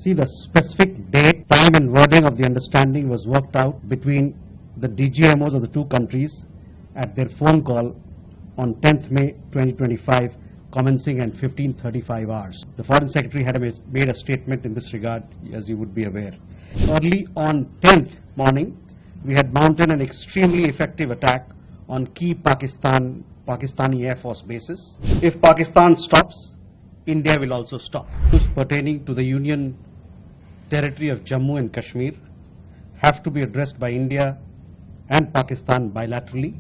See, the specific date, time and wording of the understanding was worked out between the DGMOs of the two countries at their phone call on 10th May 2025, commencing at 15:35 hours. The Foreign Secretary had made a statement in this regard, as you would be aware. Early on 10th morning, we had mounted an extremely effective attack on key Pakistani Air Force bases. If Pakistan stops, India will also stop. Issues pertaining to the Union territory of Jammu and Kashmir have to be addressed by India and Pakistan bilaterally.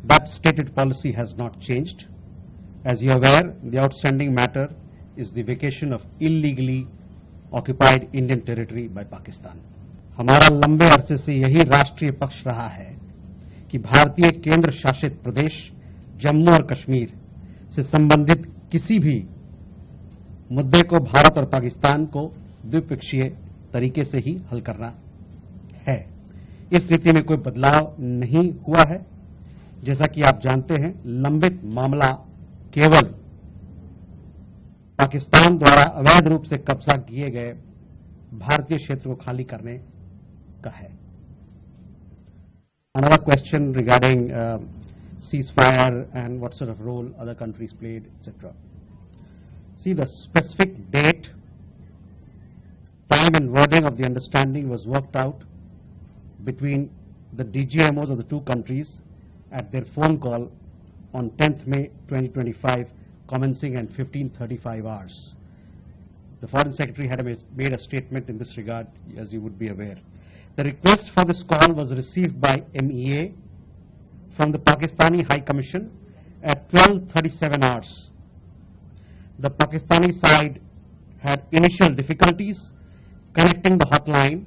That stated policy has not changed. As you are aware, the outstanding matter is the vacation of illegally occupied Indian territory by Pakistan. हमारा लंबे अरसे से यही राष्ट्रीय पक्ष रहा है कि भारतीय केंद्र शासित प्रदेश जम्मू और कश्मीर से संबंधित किसी भी मुद्दे को भारत और पाकिस्तान को द्विपक्षीय तरीके से ही हल करना है। इस स्थिति में कोई बदलाव नहीं हुआ है। जैसा कि आप जानते हैं, लंबित मामला केवल पाकिस्तान द्वारा अवैध रूप से कब्जा किए गए भारतीय क्षेत्र को खाली करने का है। Another question regarding ceasefire and what sort of role other countries played, etc. See, the specific date, time and wording of the understanding was worked out between the DGMOs of the two countries at their phone call on 10th May 2025, commencing at 15:35 hours. The Foreign Secretary had made a statement in this regard, as you would be aware. The request for this call was received by MEA from the Pakistani High Commission at 12:37 hours. The Pakistani side had initial difficulties connecting the hotline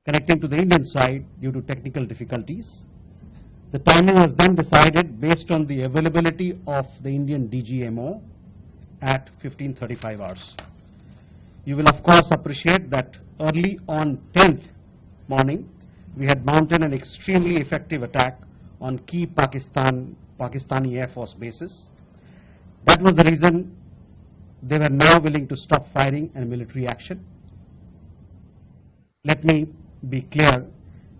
connecting to the Indian side due to technical difficulties. The timing was then decided based on the availability of the Indian DGMO at 15:35 hours. You will of course appreciate that early on 10th morning, we had mounted an extremely effective attack on key Pakistani Air Force bases. That was the reason they were now willing to stop firing and military action. Let me be clear,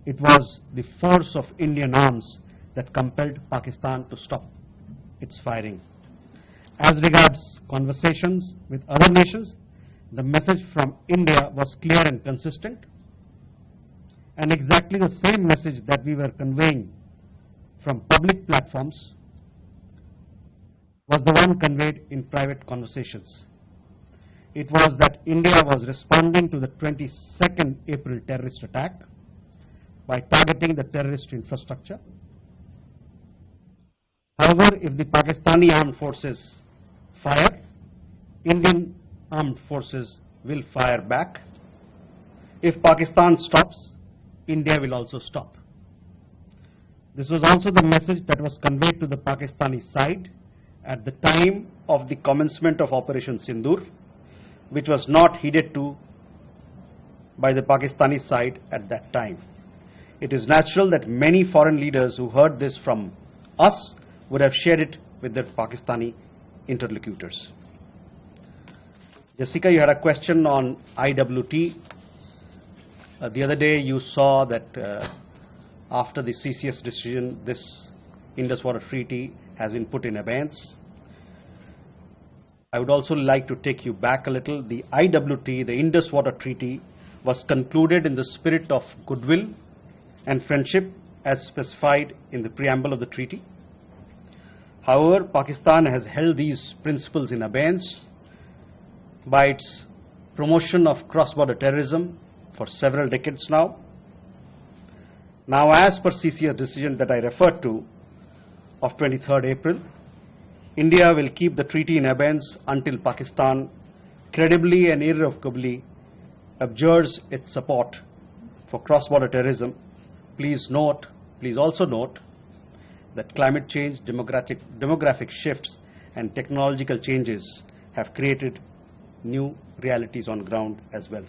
it was the force of Indian arms that compelled Pakistan to stop its firing. As regards conversations with other nations, the message from India was clear and consistent, and exactly the same message that we were conveying from public platforms was the one conveyed in private conversations. It was that India was responding to the 22nd April terrorist attack by targeting the terrorist infrastructure. However, if the Pakistani armed forces fire, Indian armed forces will fire back. If Pakistan stops, India will also stop. This was also the message that was conveyed to the Pakistani side at the time of the commencement of Operation Sindoor, which was not heeded to by the Pakistani side at that time. It is natural that many foreign leaders who heard this from us would have shared it with their Pakistani interlocutors. Jessica, you had a question on IWT. The other day you saw that after the CCS decision, this Indus Water Treaty has been put in abeyance. I would also like to take you back a little. The IWT, the Indus Water Treaty, was concluded in the spirit of goodwill and friendship as specified in the preamble of the treaty. However, Pakistan has held these principles in abeyance by its promotion of cross-border terrorism for several decades now. Now, as per CCS decision that I referred to of 23rd April, India will keep the treaty in abeyance until Pakistan credibly and irrevocably abjures its support for cross-border terrorism. Please also note that climate change, demographic shifts and technological changes have created new realities on ground as well.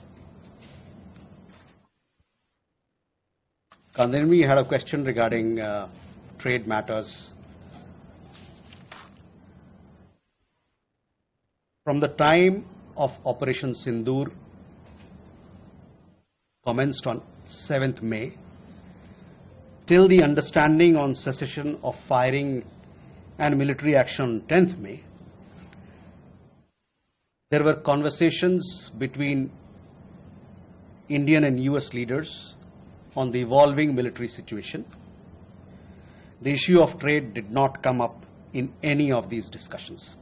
Kandanvi, you had a question regarding trade matters. From the time of Operation Sindoor commenced on 7th May, till the understanding on cessation of firing and military action on 10th May, there were conversations between Indian and US leaders on the evolving military situation. The issue of trade did not come up in any of these discussions.